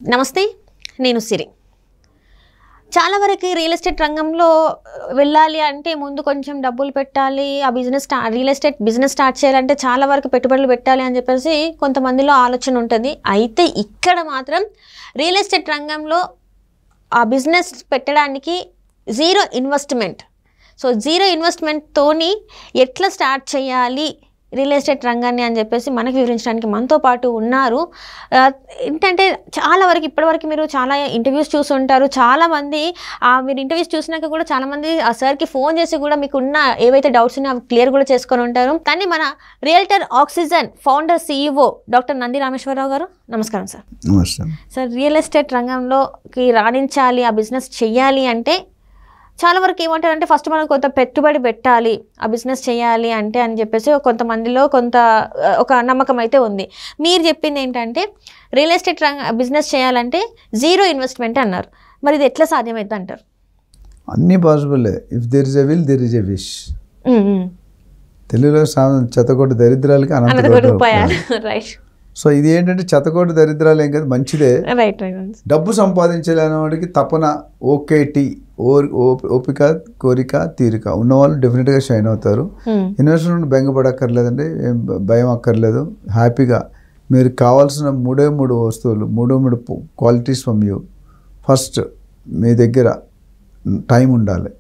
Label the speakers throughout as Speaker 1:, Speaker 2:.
Speaker 1: నమస్తే, నేను సిరి. చాలా వరకు రియల్ ఎస్టేట్ రంగంలో వెళ్ళాలి అంటే ముందు కొంచెం డబ్బులు పెట్టాలి, ఆ రియల్ ఎస్టేట్ బిజినెస్ స్టార్ట్ చేయాలంటే చాలా వరకు పెట్టుబడులు పెట్టాలి అని చెప్పేసి కొంతమందిలో ఆలోచన ఉంటుంది. అయితే ఇక్కడ మాత్రం రియల్ ఎస్టేట్ రంగంలో ఆ బిజినెస్ పెట్టడానికి జీరో ఇన్వెస్ట్మెంట్. సో జీరో ఇన్వెస్ట్మెంట్తోని ఎట్లా స్టార్ట్ చేయాలి రియల్ ఎస్టేట్ రంగాన్ని అని చెప్పేసి మనకు వివరించడానికి మనతో పాటు ఉన్నారు. ఏంటంటే చాలా వరకు ఇప్పటివరకు మీరు చాలా ఇంటర్వ్యూస్ చూస్తుంటారు. చాలామంది మీరు ఇంటర్వ్యూస్ చూసినాక కూడా చాలామంది ఆ సార్కి ఫోన్ చేసి కూడా మీకు ఉన్న ఏవైతే డౌట్స్ ఉన్నాయో అవి క్లియర్ కూడా చేసుకొని ఉంటారు. కానీ మన realtor oxygen founder CEO doctor Nandi Rameshwar Rao గారు, నమస్కారం సార్.
Speaker 2: నమస్తే
Speaker 1: సార్, రియల్ ఎస్టేట్ రంగంలోకి రాణించాలి, ఆ బిజినెస్ చెయ్యాలి అంటే చాలా వరకు ఏమంటారంటే ఫస్ట్ మనం కొంత పెట్టుబడి పెట్టాలి, ఆ బిజినెస్ చేయాలి అంటే అని చెప్పేసి కొంతమందిలో ఒక నమ్మకం అయితే ఉంది. మీరు చెప్పింది ఏంటంటే రియల్ ఎస్టేట్ బిజినెస్ చేయాలంటే జీరో ఇన్వెస్ట్మెంట్ అన్నారు. మరి ఇది ఎట్లా సాధ్యమైంది అంటారు?
Speaker 2: అన్నీ possible. If there is a will there is a wish. తెలుగులో చెత్తకొట్టు దరిద్రాలకి అనంతకోటి ఉపాయాలు.
Speaker 1: రైట్.
Speaker 2: సో ఇది ఏంటంటే చెత్తకొట్టు దరిద్రాలు ఏం కదా, మంచిదే.
Speaker 1: రైట్.
Speaker 2: డబ్బు సంపాదించలేని వాడికి తపన, ఓపిక, కోరిక, తీరిక ఉన్నవాళ్ళు డెఫినెట్గా షైన్ అవుతారు. ఇన్వెస్ట్మెంట్ బెంగపడక్కర్లేదండి, ఏం భయం అక్కర్లేదు. హ్యాపీగా మీరు కావాల్సిన మూడు వస్తువులు, మూడు క్వాలిటీస్ ఫ్రమ్ యూ. ఫస్ట్, మీ దగ్గర టైం ఉండాలి.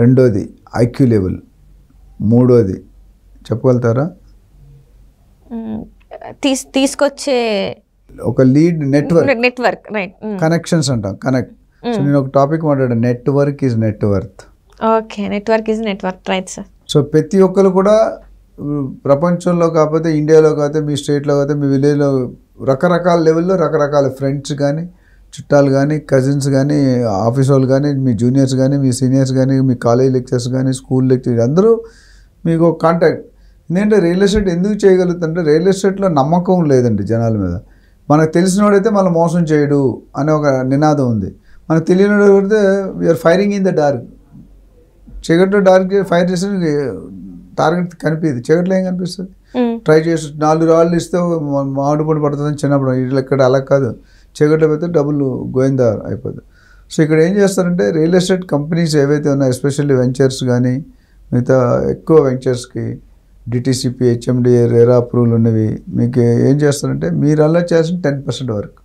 Speaker 2: రెండోది IQ లెవెల్. మూడోది చెప్పగలుగుతారా?
Speaker 1: తీసుకొచ్చే
Speaker 2: ఒక లీడ్
Speaker 1: నెట్వర్క్. రైట్.
Speaker 2: కనెక్షన్స్ అంటాం. కనెక్ట్. సో నేను ఒక టాపిక్ మాట్లాడాను, network is net worth.
Speaker 1: Okay, network is network. Right sir.
Speaker 2: So ప్రతి ఒక్కరు కూడా ప్రపంచంలో కాకపోతే, ఇండియాలో కాకపోతే, మీ స్టేట్లో కాకపోతే, మీ విలేజ్లో రకరకాల లెవెల్లో రకరకాల ఫ్రెండ్స్ కానీ, చుట్టాలు కానీ, కజిన్స్ కానీ, ఆఫీస్ వాళ్ళు కానీ, మీ జూనియర్స్ కానీ, మీ సీనియర్స్ కానీ, మీ కాలేజ్ లెక్చర్స్ కానీ, స్కూల్ లెక్చర్స్ అందరూ మీకు కాంటాక్ట్. ఎందుకంటే రియల్ ఎస్టేట్ ఎందుకు చేయగలుగుతుంటే రియల్ ఎస్టేట్లో నమ్మకం లేదండి జనాల మీద. మనకు తెలిసినోడైతే మనం మోసం చేయడు అనే ఒక నినాదం ఉంది. మనకు తెలియనివాడు పడితే we are firing in the dark. చీకట్లో డార్క్ ఫైర్ చేస్తే టార్గెట్ కనిపించదు. చీకట్లో ఏం కనిపిస్తుంది? ట్రై చేసి 4 రాళ్ళు ఇస్తే మామిడి పండు పడుతుందని చిన్నప్పుడు. వీళ్ళు ఇక్కడ అలా కాదు, చీకట్లో పెడితే డబ్బులు గోయిందా అయిపోతుంది. సో ఇక్కడ ఏం చేస్తారంటే రియల్ ఎస్టేట్ కంపెనీస్ ఏవైతే ఉన్నాయో, ఎస్పెషల్లీ వెంచర్స్ కానీ, మిగతా ఎక్కువ వెంచర్స్కి DTCP, HMDA, రేరా అప్రూవల్ ఉన్నవి మీకు ఏం చేస్తారంటే మీరు అలా చేసిన 10% వరకు,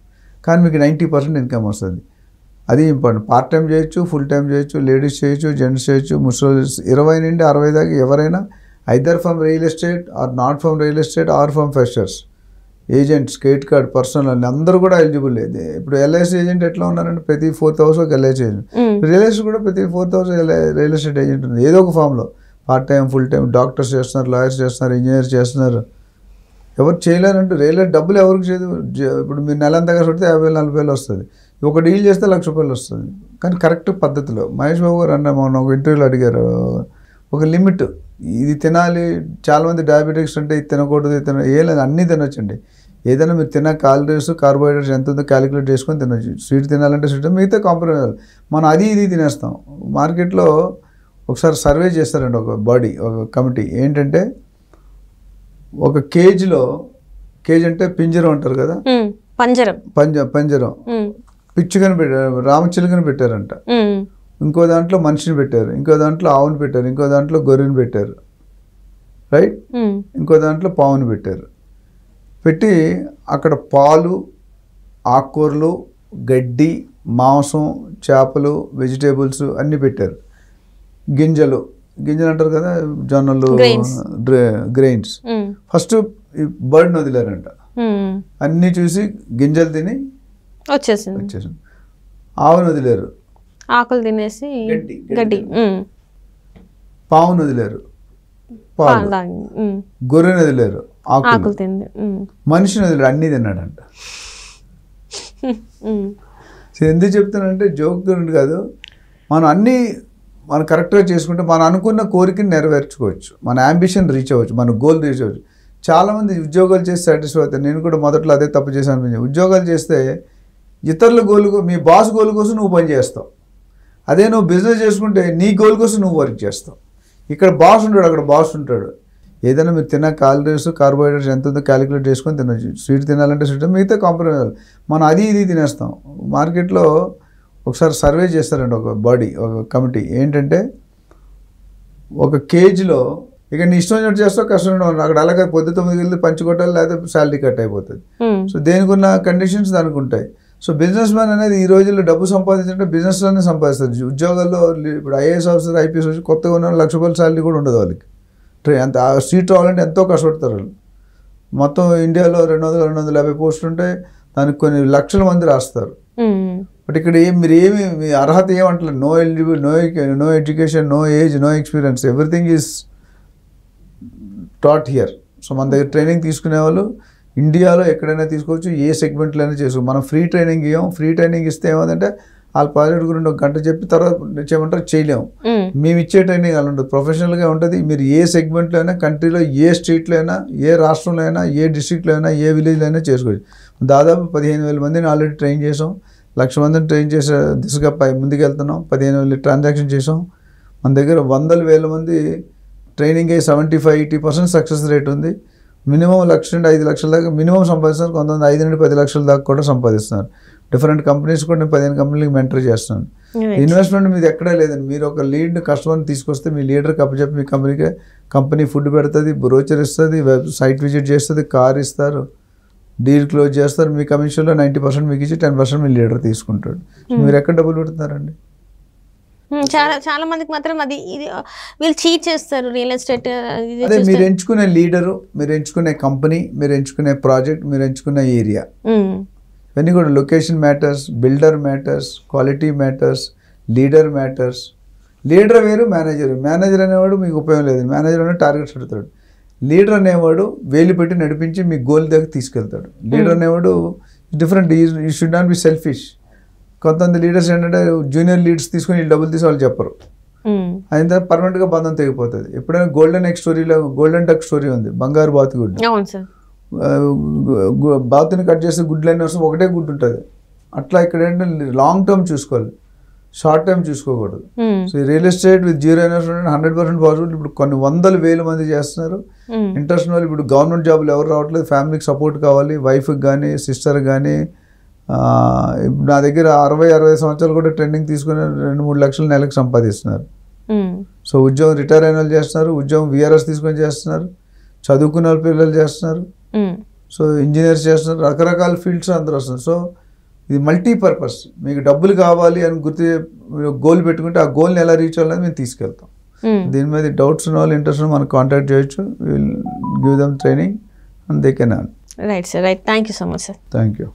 Speaker 2: కానీ మీకు 90% ఇన్కమ్ వస్తుంది. అది ఇంపార్టెంట్. పార్ట్ టైం చేయొచ్చు, ఫుల్ టైం చేయొచ్చు, లేడీస్ చేయొచ్చు, జెంట్స్ చేయొచ్చు, ముసలి 20 నుండి 60 దాకా ఎవరైనా, either from real estate or not from real estate or from freshers, agents, credit card, personal అని అందరూ కూడా ఎలిజిబుల్. ఇప్పుడు LIC ఏజెంట్ ఎట్లా ఉన్నారంటే ప్రతి 4,000 ఒక LIC ఏజెంట్. రియల్ ఎస్టేట్ కూడా ప్రతి 4,000 రియల్ ఎస్టేట్ ఏజెంట్ ఉంది ఏదో ఒక ఫామ్లో. Part time, full time, doctors చేస్తున్నారు, లాయర్స్ చేస్తున్నారు, ఇంజనీర్స్ చేస్తున్నారు. ఎవరు చేయలేరంటే రియల్ డబ్బులు ఎవరికి చేయదు. ఇప్పుడు మీరు నెలంతా కష్టపడితే 50,000-40,000 వస్తుంది. ఒక డీల్ చేస్తే ₹1,00,000 వస్తుంది. కానీ కరెక్ట్ పద్ధతిలో. మహేష్ బాబు గారు అన్న మొన్న ఒక ఇంటర్వ్యూలో అడిగారు, ఒక లిమిట్, ఇది తినాలి. చాలామంది డయాబెటిక్స్ అంటే ఇది తినకూడదు, ఏం లేదు, అన్నీ తినొచ్చండి. ఏదైనా మీరు తిన్న క్యాలరీస్, కార్బోహైడ్రేట్స్ ఎంత ఉందో క్యాలిక్యులేట్ చేసుకొని తినొచ్చు. స్వీట్ తినాలంటే స్వీట్, మిగతా కాంప్రమైజ్. మనం అది ఇది తినేస్తాం. మార్కెట్లో ఒకసారి సర్వే చేస్తారండి ఒక బాడీ, ఒక కమిటీ. ఏంటంటే ఒక కేజీ అంటే పింజరం అంటారు కదా, పంజరం పిచ్చుకని పెట్టారు, రామచిలుకని పెట్టారంట. ఇంకో దాంట్లో మనిషిని పెట్టారు, ఇంకో దాంట్లో ఆవుని పెట్టారు, ఇంకో దాంట్లో గొర్రెని పెట్టారు, రైట్, ఇంకో దాంట్లో పావుని పెట్టారు. పెట్టి అక్కడ పాలు, ఆకుకూరలు, గడ్డి, మాంసం, చేపలు, వెజిటేబుల్స్ అన్నీ పెట్టారు. గింజలు అంటారు కదా, జొన్నలు, గ్రెయిన్స్. ఫస్ట్ బర్డ్ని వదిలేరంట. అన్నీ చూసి గింజలు తిని వచ్చేసింది. ఆవుని వదిలేరు,
Speaker 1: ఆకులు తినేసి గడ్డి.
Speaker 2: పావుని వదిలేరు, పాలు. గొర్రెని వదిలేరు, ఆకులు తింది. మనిషిని వదిలేరు, అన్నీ తిన్నాడంట. ఎందుకు చెప్తానంటే జోక్ గురించి కాదు, మనం కరెక్ట్గా చేసుకుంటే మనం అనుకున్న కోరికని నెరవేర్చుకోవచ్చు, మన అంబిషన్ రీచ్ అవ్వచ్చు, మన గోల్ రీచ్ అవ్వచ్చు. చాలామంది ఉద్యోగాలు చేసి సాటిస్ఫై అవుతారు. నేను కూడా మొదట్లో అదే తప్పు చేశాను అనిపించింది. ఉద్యోగాలు చేస్తే ఇతరుల గోల్, మీ బాస్ గోల్ కోసం నువ్వు పని చేస్తావు. అదే నువ్వు బిజినెస్ చేసుకుంటే నీ గోల్ కోసం నువ్వు వర్క్ చేస్తావు. ఇక్కడ బాస్ ఉంటాడు, అక్కడ బాస్ ఉంటాడు. ఏదైనా మీరు తిన్న క్యాలరీస్ కార్బోహైడ్రేట్స్ ఎంత ఉందో క్యాలిక్యులేట్ చేసుకొని తినచ్చు. స్వీట్ తినాలంటే స్వీట్, మిగతా కాంప్రమైజ్. మనం అది ఇది తినేస్తాం. మార్కెట్లో ఒకసారి సర్వే చేస్తారండి ఒక బాడీ, ఒక కమిటీ, ఏంటంటే ఒక కేజీలో ఇక నీ ఇష్టం వచ్చినట్టు చేస్తావు, కష్టం అక్కడ అలాగే పొద్దు 9 గంటలు పంచుకోవటాలు, లేకపోతే శాలరీ కట్ అయిపోతుంది. సో దేనికి ఉన్న కండిషన్స్ దానికి ఉంటాయి. సో బిజినెస్ మ్యాన్ అనేది ఈ రోజుల్లో డబ్బు సంపాదించాలంటే బిజినెస్లోనే సంపాదిస్తారు. ఉద్యోగాల్లో ఇప్పుడు ఐఏఎస్ ఆఫీసర్, ఐపీఎస్ ఆఫీసర్ కొత్తగా ఉన్న ₹1,00,000 శాలరీ కూడా ఉండదు వాళ్ళకి. అంత సీట్ రావాలంటే ఎంతో కష్టపడతారు వాళ్ళు. మొత్తం ఇండియాలో 200-250 పోస్టులు ఉంటాయి, దానికి కొన్ని లక్షల మంది రాస్తారు. బట్ ఇక్కడ మీరు మీ అర్హత ఏమంటారు? No eligible, no education, no age, no experience, everything is taught here. So మన దగ్గర ట్రైనింగ్ తీసుకునే వాళ్ళు ఇండియాలో ఎక్కడైనా తీసుకోవచ్చు, ఏ సెగ్మెంట్లో అయినా చేసుకోవచ్చు. మనం ఫ్రీ ట్రైనింగ్ ఇవ్వం. ఫ్రీ ట్రైనింగ్ ఇస్తే ఏమంటే వాళ్ళ ప్రాజెక్ట్ గురించి 1 గంట చెప్పి తర్వాత చేయమంటారు, చేయలేము. మేము ఇచ్చే ట్రైనింగ్ అలా ఉంటుంది, ప్రొఫెషనల్గా ఉంటుంది. మీరు ఏ సెగ్మెంట్లో అయినా, కంట్రీలో ఏ స్టేట్లో అయినా, ఏ రాష్ట్రంలో అయినా, ఏ డిస్ట్రిక్ట్లో అయినా, ఏ విలేజ్లో అయినా చేసుకోవచ్చు. దాదాపు 15,000 మందిని ఆల్రెడీ ట్రైన్ చేసాం. 1,00,000 మందిని ట్రైన్ చేసే దిశగా ముందుకు వెళ్తున్నాం. 15,000 ట్రాన్సాక్షన్ చేసాం. మన దగ్గర 100,000 మంది ట్రైనింగ్ అయ్యి 75-80% సక్సెస్ రేట్ ఉంది. మినిమం 1,00,000 నుండి 5,00,000 దాకా మినిమం సంపాదిస్తున్నారు. కొంతమంది 5 నుండి 10 లక్షల దాకా కూడా సంపాదిస్తున్నారు. డిఫరెంట్ కంపెనీస్ కూడా నేను 15 కంపెనీలకు మెంటర్ చేస్తున్నాను. ఇన్వెస్ట్మెంట్ మీది ఎక్కడా లేదండి. మీరు ఒక లీడ్ కస్టమర్ని తీసుకొస్తే మీ లీడర్కి అప్పచెప్పి మీ కంపెనీ ఫుడ్ పెడుతుంది, బ్రోచర్ ఇస్తుంది, సైట్ విజిట్ చేస్తుంది, కార్ ఇస్తారు, డీల్ క్లోజ్ చేస్తారు. మీ కమిషన్లో 90% మీకు ఇచ్చి 10% మీ లీడర్ తీసుకుంటాడు. మీరు ఎక్కడ డబ్బులు పెడుతున్నారండి?
Speaker 1: చాలా మందికి మాత్రం అది ఇది వీళ్ళు చీట్ చేస్తారు. రియల్ ఎస్టేట్
Speaker 2: అదే మీరు ఎంచుకునే లీడరు, మీరు ఎంచుకునే కంపెనీ, మీరు ఎంచుకునే ప్రాజెక్ట్, మీరు ఎంచుకునే ఏరియా, ఇవన్నీ కూడా location matters, builder matters, quality matters, leader matters. Leader వేరు, మేనేజర్ అనేవాడు మీకు ఉపయోగం లేదు. మేనేజర్ అనే టార్గెట్స్ పెడతాడు. లీడర్ అనేవాడు వేలు పెట్టి నడిపించి మీ గోల్ దగ్గర తీసుకెళ్తాడు. లీడర్ అనేవాడు different. You should not be selfish. కొంతమంది లీడర్స్ ఏంటంటే జూనియర్ లీడ్స్ తీసుకొని డబ్బులు తీసి వాళ్ళు చెప్పరు. అయిన తర్వాత పర్మనెంట్గా బంధం తెగిపోతుంది. ఎప్పుడైనా గోల్డెన్ ఎగ్ స్టోరీలో గోల్డెన్ డక్ స్టోరీ ఉంది, బంగారు బాతుగుడ్డు. బాతుని కట్ చేస్తే గుడ్లు అయినా వస్తే ఒకటే గుడ్డు ఉంటుంది. అట్లా ఇక్కడ ఏంటంటే లాంగ్ టర్మ్ చూసుకోవాలి, షార్ట్ టైం చూసుకోకూడదు. So real estate with zero investment 100% possible. ఇప్పుడు కొన్ని 100,000 మంది చేస్తున్నారు. ఇంట్రెస్ట్ వాళ్ళు ఇప్పుడు గవర్నమెంట్ జాబులు ఎవరు రావట్లేదు. ఫ్యామిలీకి సపోర్ట్ కావాలి, వైఫ్కి కానీ సిస్టర్కి కానీ. ఇప్పుడు నా దగ్గర 60-65 సంవత్సరాలు కూడా ట్రైనింగ్ తీసుకుని 2-3 లక్షలు నెలకు సంపాదిస్తున్నారు. సో ఉద్యోగం రిటైర్ అయిన వాళ్ళు చేస్తున్నారు, ఉద్యోగం VRS తీసుకొని చేస్తున్నారు, చదువుకున్న వాళ్ళ పిల్లలు చేస్తున్నారు, సో ఇంజనీర్స్ చేస్తున్నారు, రకరకాల ఫీల్డ్స్ అందరూ వస్తున్నారు. సో ఇది మల్టీపర్పస్. మీకు డబ్బులు కావాలి అని గోల్ పెట్టుకుంటే ఆ గోల్ని ఎలా రీచ్ అవ్వాలని మేము తీసుకెళ్తాం. దీని మీద డౌట్స్ ఉన్న వాళ్ళు, ఇంట్రెస్ట్ ఉన్న మనకు కాంటాక్ట్ చేయొచ్చు. Will give them training and they can earn.
Speaker 1: Right sir, right. Thank you so much sir.
Speaker 2: Thank you.